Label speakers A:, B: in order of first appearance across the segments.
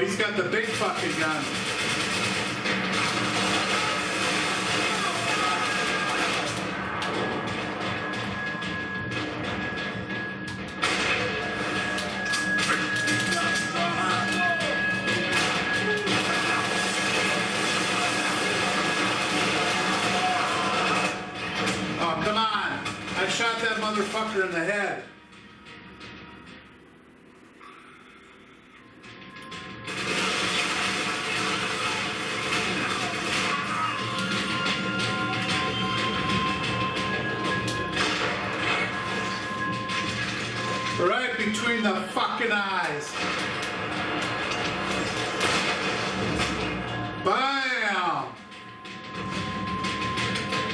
A: he's got the big fucking gun. Oh, come on. I shot that motherfucker in the head. Right between the fucking eyes. Bam!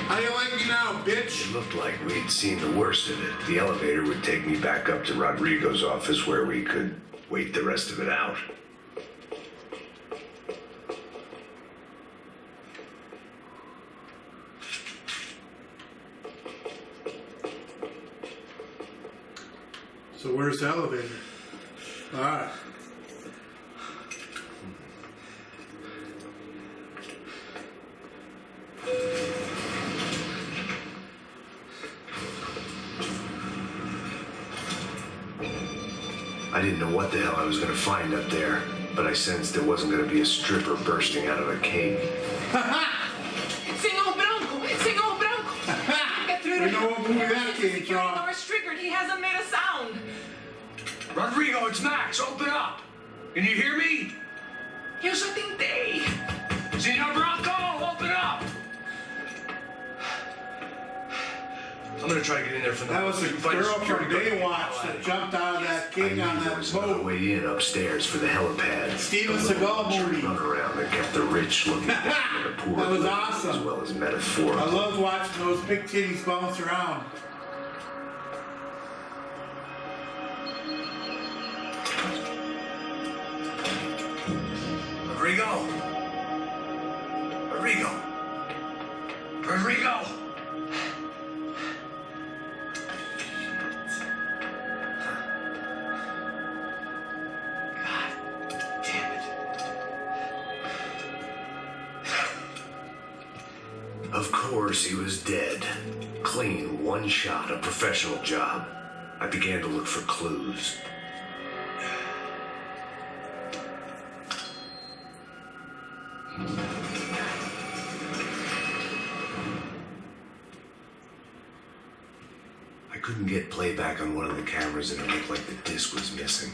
A: How you like me now, bitch?
B: It looked like we'd seen the worst of it. The elevator would take me back up to Rodrigo's office where we could wait the rest of it out.
A: So where's the elevator? All right.
B: I didn't know what the hell I was going to find up there, but I sensed there wasn't going to be a stripper bursting out of a cave.
C: Senor Branco! Senor Branco! Get through
A: We know what movie that came
C: Security
A: from.
C: door is triggered. He hasn't made a sound.
D: Rodrigo, it's Max. Open up. Can you hear me?
C: Eu já tentei.
D: Senor Branco, open up. I'm gonna try to get in there from the
A: That was a
D: you can find
A: girl
D: security
A: from
D: guard.
A: Baywatch that jumped out of that
B: I
A: cake
B: knew
A: on
B: there
A: that
B: was another
A: boat.
B: way in upstairs for the helipad.
A: Steven
B: The little
A: Seagal movie.
B: runaround that kept the rich looking down on the poor,
A: That was
B: living,
A: awesome.
B: as well as
A: I
B: metaphorical.
A: loved watching those big titties bounce around.
D: Rodrigo. Rodrigo. Rodrigo. God damn it.
B: Of course, he was dead. Clean, one shot, a professional job. I began to look for clues. I couldn't get playback on one of the cameras and it looked like the disc was missing.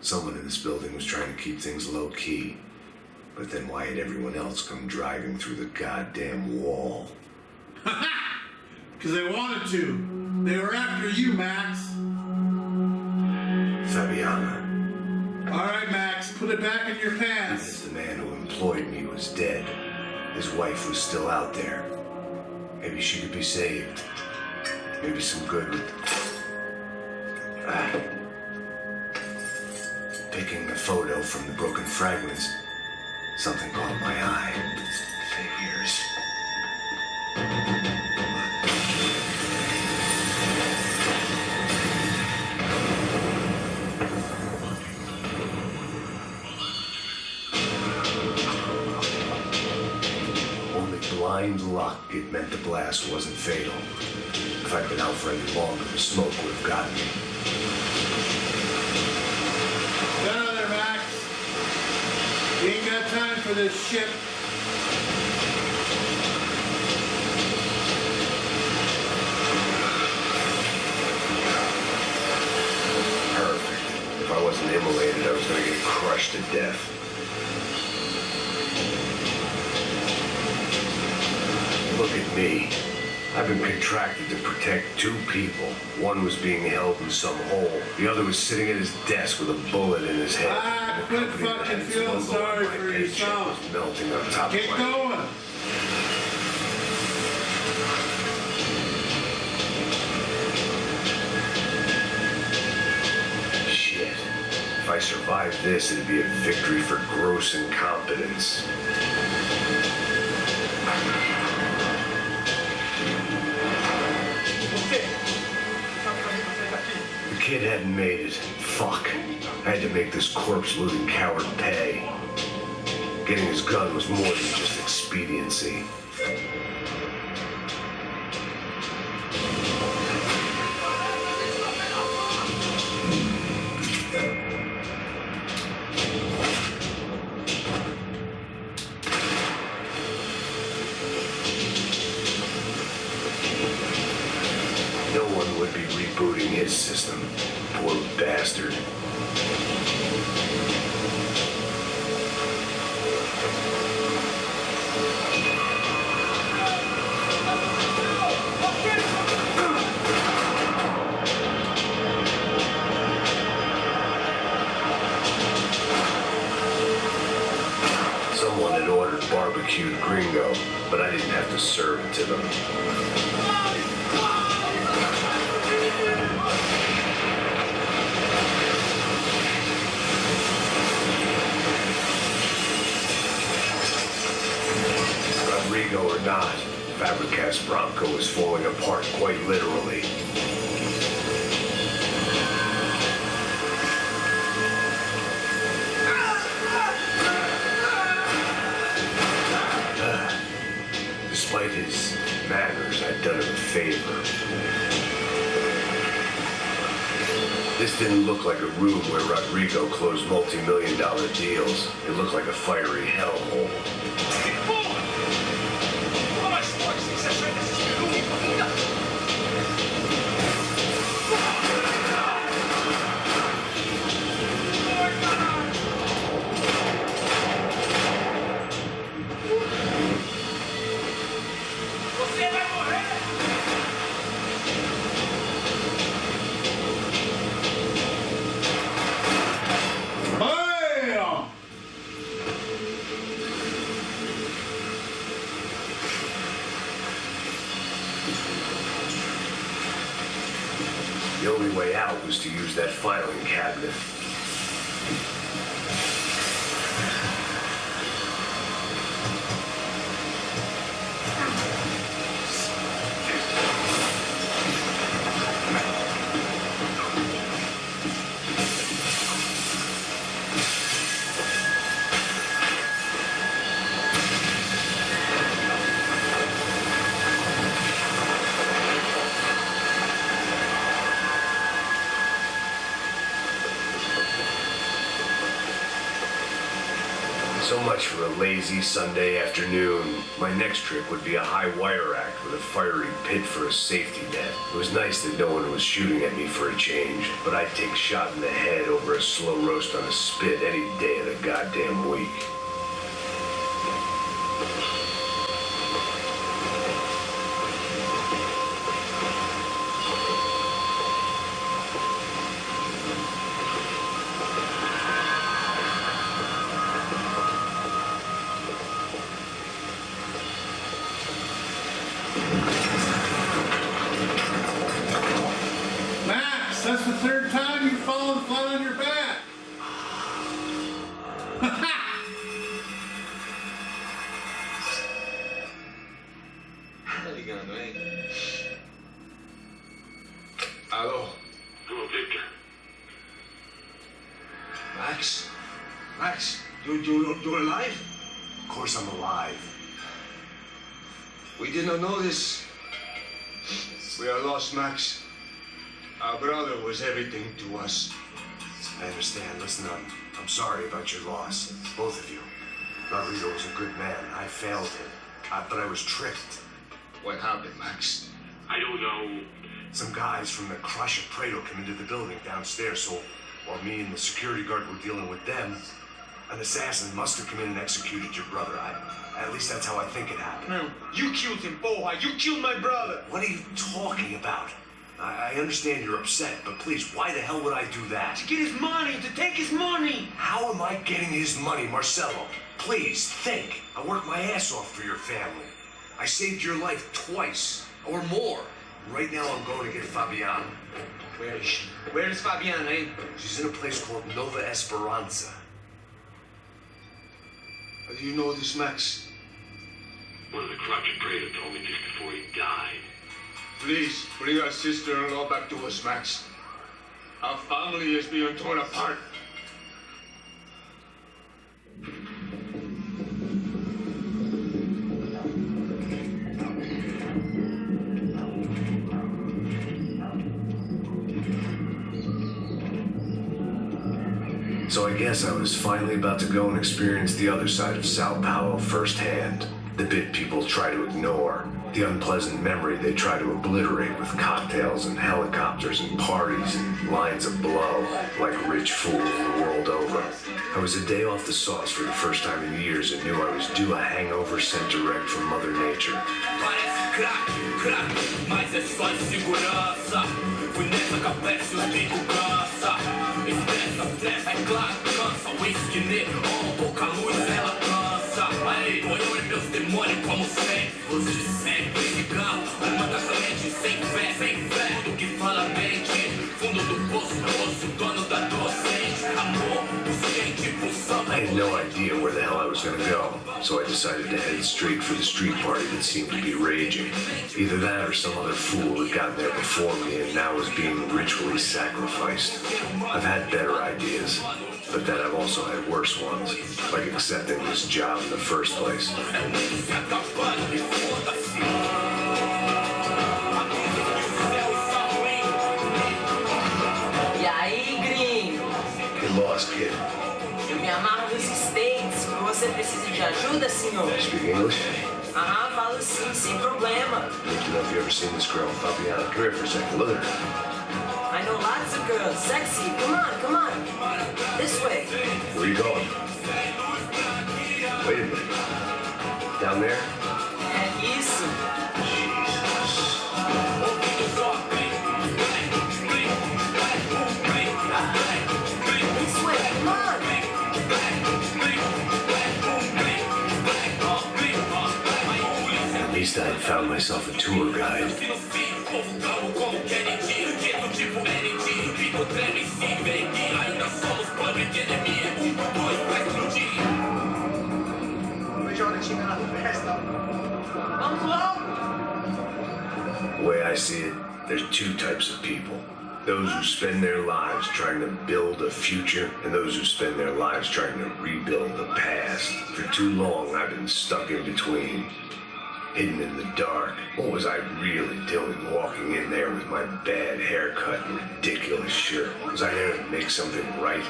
B: Someone in this building was trying to keep things low-key. But then why had everyone else come driving through the goddamn wall?
A: Because they wanted to. They were after you, Max.
B: Fabiana,
A: All right, Max, put it back in your
B: as
A: pants.
B: the man who employed me was dead, his wife was still out there. Maybe she could be saved. Maybe some good would... Picking the photo from the broken fragments, something caught my eye. Figures. Only blind luck it meant the blast wasn't fatal. If I'd been out for any longer, the smoke would have gotten me.
A: Get out of there, Max. You ain't got time for this shit.
B: Perfect. If I wasn't immolated, I was going to get crushed to death. Look at me. I've been contracted to protect two people. One was being held in some hole. The other was sitting at his desk with a bullet in his head.
A: Ah,
B: And the
A: quit
B: company that
A: fucking
B: had its
A: feeling
B: logo on
A: sorry
B: my
A: for
B: paycheck
A: yourself.
B: was melting on top
A: Get
B: of my...
A: going.
B: Shit. If I survived this, it'd be a victory for gross incompetence. The kid hadn't made it. Fuck. I had to make this corpse-looting coward pay. Getting his gun was more than just expediency. No one would be rebooting his system. Poor bastard. Someone had ordered barbecued gringo, but I didn't have to serve it to them. Rodrigo or not, Fabricat's Bronco is falling apart quite literally. Despite his manners, I'd done him a favor. This didn't look like a room where Rodrigo closed multi-million-dollar deals. It looked like a fiery hellhole.
A: Bam!
B: The only way out was to use that filing cabinet. So much for a lazy Sunday afternoon. My next trick would be a high wire act with a fiery pit for a safety net. It was nice that no one was shooting at me for a change, but I'd take shot in the head over a slow roast on a spit any day of the goddamn week.
A: Max, that's the third time you've fallen flat on your back.
D: Tá ligando, hein? Alô?
E: Hello, Victor.
D: Max? Max, you're alive?
B: Of course I'm alive.
D: We did not know this. We are lost, Max. Our brother was everything to us.
B: I understand. Listen, I'm sorry about your loss. Both of you. Rodrigo was a good man. I failed him. But I was tricked.
D: What happened, Max?
E: I don't know.
B: Some guys from the Crush of Prado came into the building downstairs, so while me and the security guard were dealing with them, an assassin must have come in and executed your brother. At least that's how I think it happened.
D: No, you killed him, Boha. You killed my brother.
B: What are you talking about? I understand you're upset, but please, why the hell would I do that?
D: To get his money, to take his money.
B: How am I getting his money, Marcelo? Please, think. I worked my ass off for your family. I saved your life twice, or more. Right now, I'm going to get Fabiana.
D: Where is she? Where is Fabiana, eh?
B: She's in a place called Nova Esperanza.
D: How do you know this, Max?
E: One of the Crotch and Prado told me just before he died.
D: Please, bring our sister-in-law back to us, Max. Our family is being torn apart.
B: So I guess I was finally about to go and experience the other side of Sao Paulo firsthand. The bit people try to ignore. The unpleasant memory they try to obliterate with cocktails and helicopters and parties and lines of blow, like rich fools the world over. I was a day off the sauce for the first time in years and knew I was due a hangover sent direct from Mother Nature.
F: Parece crack, mas é só insegurança. Fui nessa cabeça e o bico cansa. Estressa, é claro, cansa. Whisky neon, pouca luz, ela cansa. Aí, eu e meus demônios como sempre. Os de sempre, cigarro, uma taça mente, sem fé. Tudo que fala mente, fundo do poço, dono da docente. Amor, o quente, pulsão.
B: I had no idea where the hell I was gonna go, so I decided to head straight for the street party that seemed to be raging. Either that or some other fool had gotten there before me and now was being ritually sacrificed. I've had better ideas, but then I've also had worse ones, like accepting this job in the first place.
G: E aí, gringo?
B: Get lost, kid.
G: Eu me amarro nos States. Você precisa de ajuda, senhor?
B: Speak English?
G: Aham, falo sim, sem problema.
B: Need to know if you ever seen this girl, Fabiana. Come here for a second. Look at her.
G: I know lots of girls. Sexy. Come on. This way.
B: Where are you going? Wait a minute. Down there?
G: É isso.
B: Jesus.
G: This way. Come on.
B: At least I had found myself a tour guide.
C: Vamos logo!
B: The way I see it, there's two types of people. Those who spend their lives trying to build a future, and those who spend their lives trying to rebuild the past. For too long, I've been stuck in between. Hidden in the dark. What was I really doing walking in there with my bad haircut and ridiculous shirt? Was I there to make something right?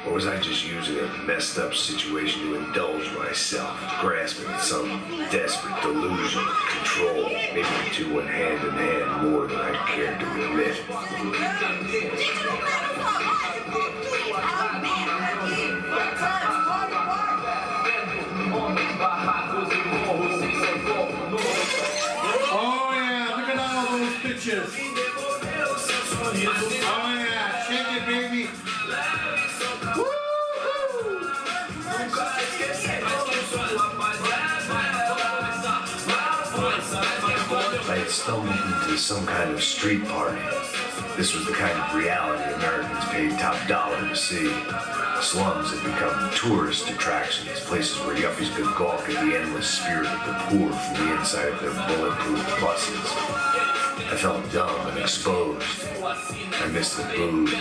B: Or was I just using a messed up situation to indulge myself, grasping at some desperate delusion of control? Maybe the two went hand in hand more than I cared to admit.
A: Oh yeah, look at all those pictures. Oh yeah, shake it, baby.
B: I had stumbled into some kind of street party. This was the kind of reality Americans paid top dollar to see. Slums had become tourist attractions, places where yuppies could gawk at the endless spirit of the poor from the inside of their bulletproof buses. I felt dumb and exposed. I missed the booze.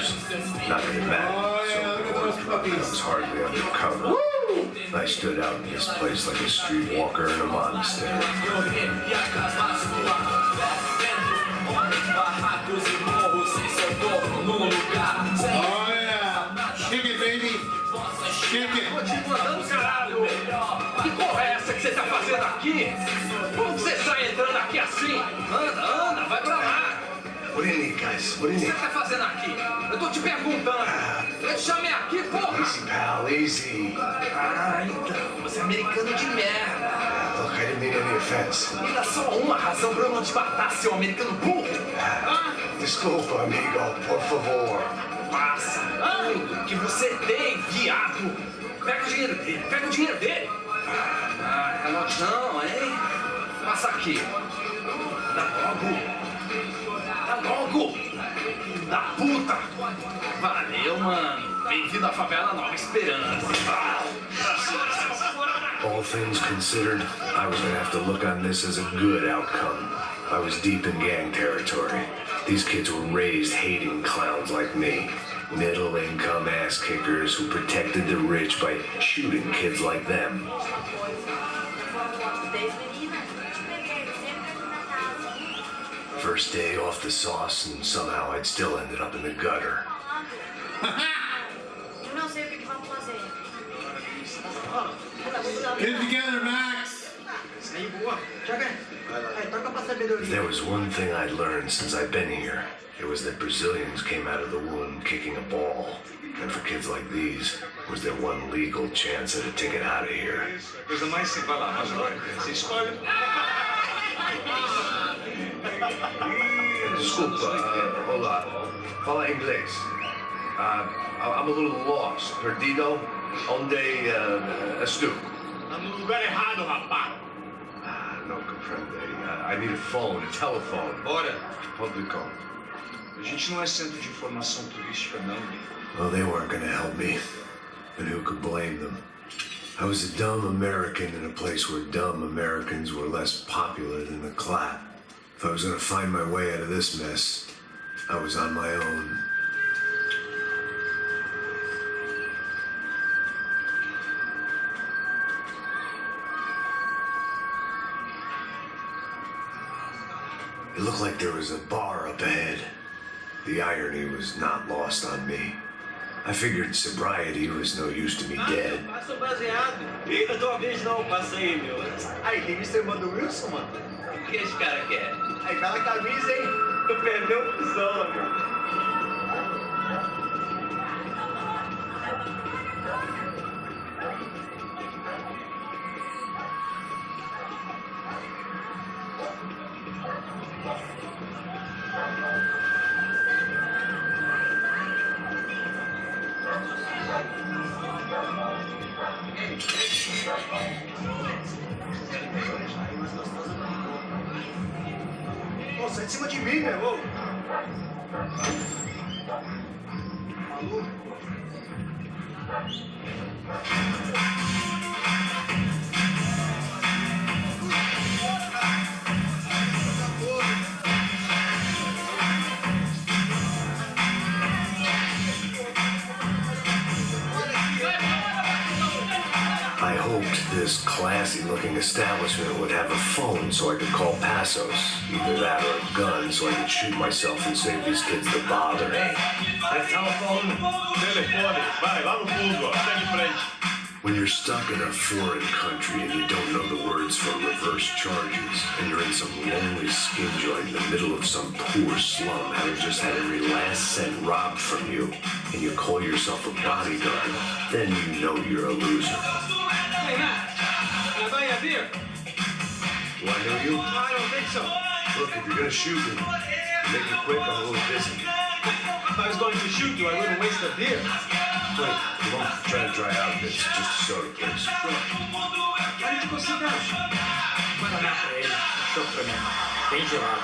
B: Not that it mattered.
A: Oh, yeah, look at those puppies.
B: I was hardly undercover. I stood out in this place like a streetwalker in a monastery.
A: Oh yeah, shake it, baby. Shake it.
F: Mandando caralho! Que porra é essa que você tá fazendo aqui? Como você sai entrando aqui assim? Anda, vai pra lá!
B: What do you need, guys? What do you
F: O que
B: need?
F: você tá fazendo aqui? Eu tô te perguntando! Eu te chamei aqui, porra!
B: Easy, pal, easy.
F: Ah, então, você é americano de merda!
B: Look, I didn't mean any offense.
F: Me dá só uma razão pra eu não te matar, seu americano burro! Ah,
B: Desculpa, amigo, por favor.
F: passa! Tudo que você tem, viado! Pega o dinheiro dele! Ah, relógio, hein? Passa aqui! Dá logo! Da puta! Valeu, mano! Bem-vindo à favela Nova Esperança!
B: All things considered, I was gonna have to look on this as a good outcome. I was deep in gang territory. These kids were raised hating clowns like me. Middle-income ass kickers who protected the rich by shooting kids like them. First day off the sauce, and somehow I'd still ended up in the gutter.
A: Get it together, Max!
B: If there was one thing I'd learned since I've been here, it was that Brazilians came out of the womb kicking a ball. And for kids like these, was their one legal chance at a ticket out of here.
D: Coisa mais sem falar, mas olha, você escolhe.
B: Desculpa, olá. Fala inglês. I'm a little lost. Perdido? Onde estou?
D: Tá no lugar errado, rapaz.
B: No comprende. I need a phone, a telephone.
D: Bora.
B: Publico.
D: A gente não é centro de informação turística, não.
B: Well, they weren't gonna help me. And who could blame them? I was a dumb American in a place where dumb Americans were less popular than the clap. If I was gonna find my way out of this mess, I was on my own. It looked like there was a bar up ahead. The irony was not lost on me. I figured sobriety was no use to me dead.
C: Passa baseado. Ih, da tua vez não, passa aí, meu.
H: Aí, tem Mr. Mando Wilson, mano.
C: O que esse cara quer?
H: Aí, bela camisa, hein?
C: Tu perdeu o fusão, meu.
H: Pô, sai de cima de mim, meu. Ô. Maluco.
B: I hoped this classy-looking establishment would have a phone so I could call Passos. Either that or a gun so I could shoot myself and save these kids the bother.
D: Telefone. Vai, lá no fundo, ó. Segue em frente.
B: When you're stuck in a foreign country and you don't know the words for reverse charges, and you're in some lonely skin joint in the middle of some poor slum, having just had every last cent robbed from you, and you call yourself a bodyguard, then you know you're a loser.
C: Hey, Matt. Can I buy you a beer?
B: Do I know you?
C: I don't think so.
B: Look, if you're gonna shoot me, make it quick, I'm a little busy.
C: If I was going to shoot you, I wouldn't waste a beer.
B: Wait, come on, try to dry out a bit. Just a soda, please.
C: Why did you go sit down? Manda lá pra ele. Show pra mim. Bem gelado.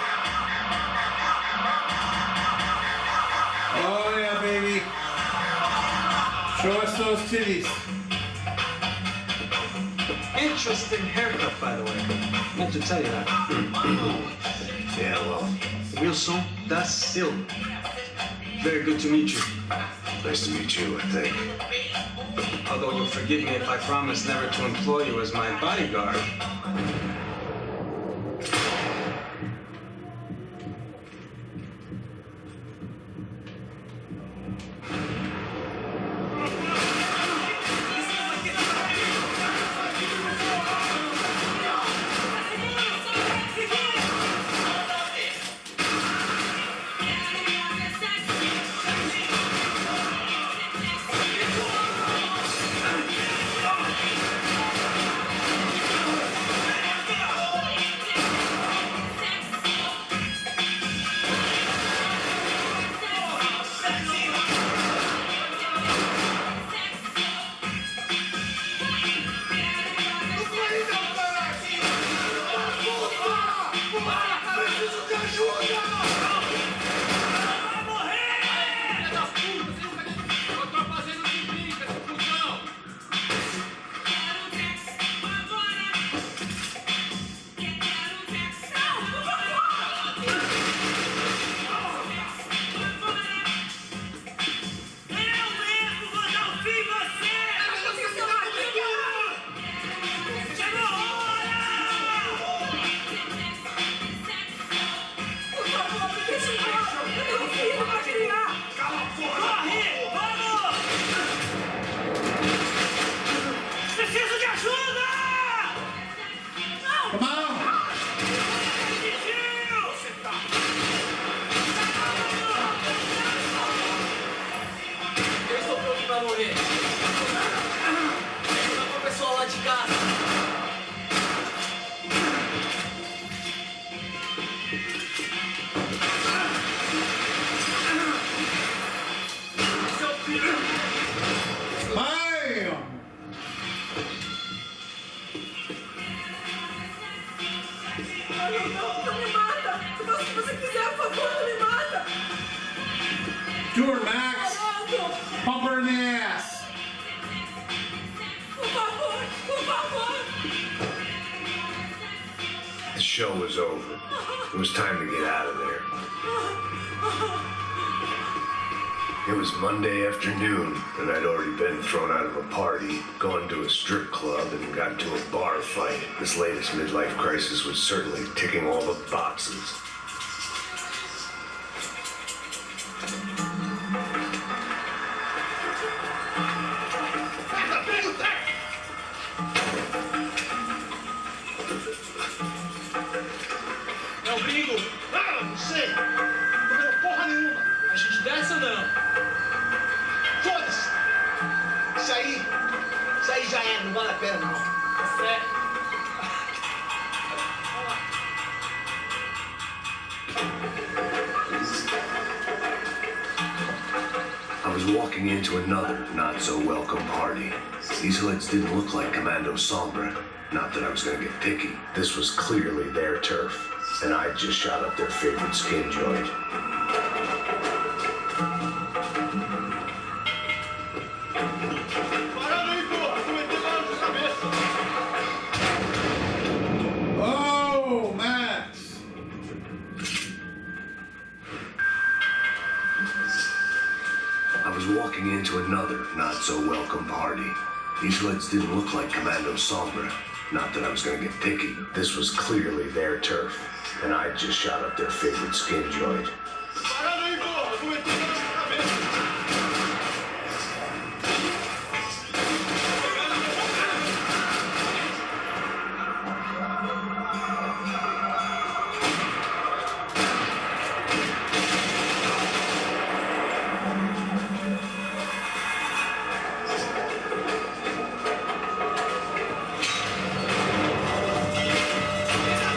A: Oh yeah, baby. Show us those titties.
C: Interesting haircut, by the way. Meant to tell you that.
B: Yeah, well,
C: Wilson da Silva. Very good to meet you.
B: nice to meet you, I think.
C: Although you'll forgive me if I promise never to employ you as my bodyguard. preciso de ajuda!
A: Come on!
G: Eu estou pronto pra morrer. Ajuda pro pessoal lá de casa. Seu filho!
A: Bam!
G: Não me mata! Se você quiser, por favor, não me mata!
A: Do her, Max! Pump her in the ass!
G: Por favor, por favor!
B: The show was over. It was time to get out of there. It was Monday afternoon, and I'd already been thrown out of a party, gone to a strip club, and got into a bar fight. This latest midlife crisis was certainly ticking all the boxes.
C: É o gringo!
H: Ah, não sei. Não tô vendo porra nenhuma.
C: A gente desce ou não?
H: Foda-se. Isso aí já é, não vale a pena não.
C: Tá certo.
B: I was walking into another not-so-welcome party. These hoods didn't look like Commando Sombra. Not that I was gonna get picky. This was clearly their turf, and I'd just shot up their favorite skin joint.
H: Parada aí, porra. Tô metendo lá na sua cabeça.
A: Oh, Max!
B: I was walking into another not-so-welcome party. These hoods didn't look like Commando Sombra. Not that I was gonna get picky. This was clearly their turf, and I'd just shot up their favorite skin joint.
H: Parada aí, porra. Tô metendo lá na sua cabeça.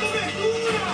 C: Cobertura!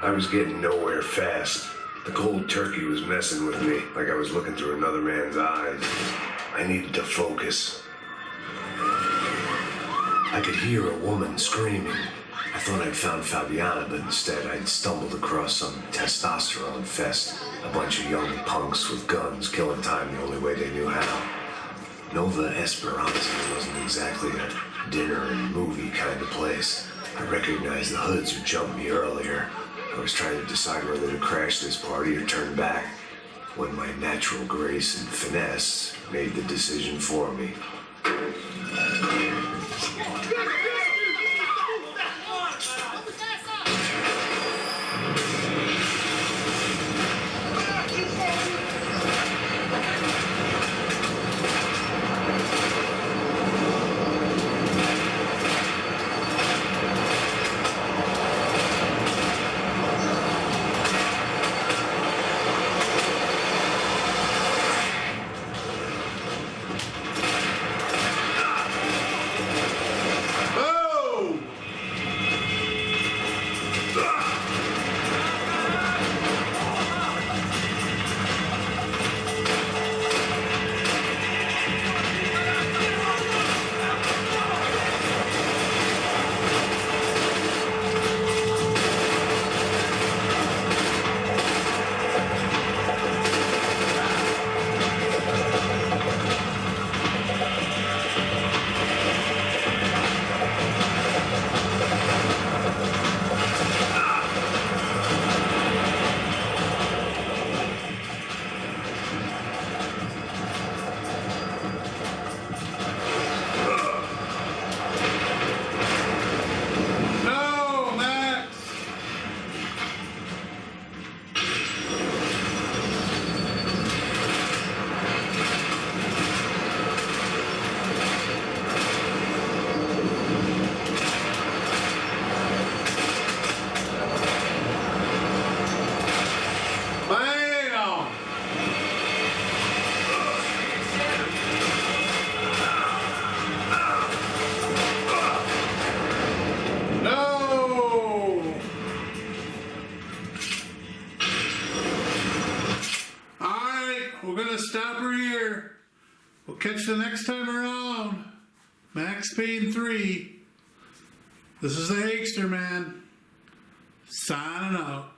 B: I was getting nowhere fast. The cold turkey was messing with me, like I was looking through another man's eyes. I needed to focus. I could hear a woman screaming. I thought I'd found Fabiana, but instead I'd stumbled across some testosterone fest. A bunch of young punks with guns, killing time the only way they knew how. Nova Esperanza wasn't exactly a dinner and movie kind of place. I recognized the hoods who jumped me earlier. I was trying to decide whether to crash this party or turn back, when my natural grace and finesse made the decision for me.
A: Oh! No, Max! Bam! No! Alright, we're gonna stop her here. We'll catch you next time around. Max Payne 3. This is the Hagster Man. Signing out.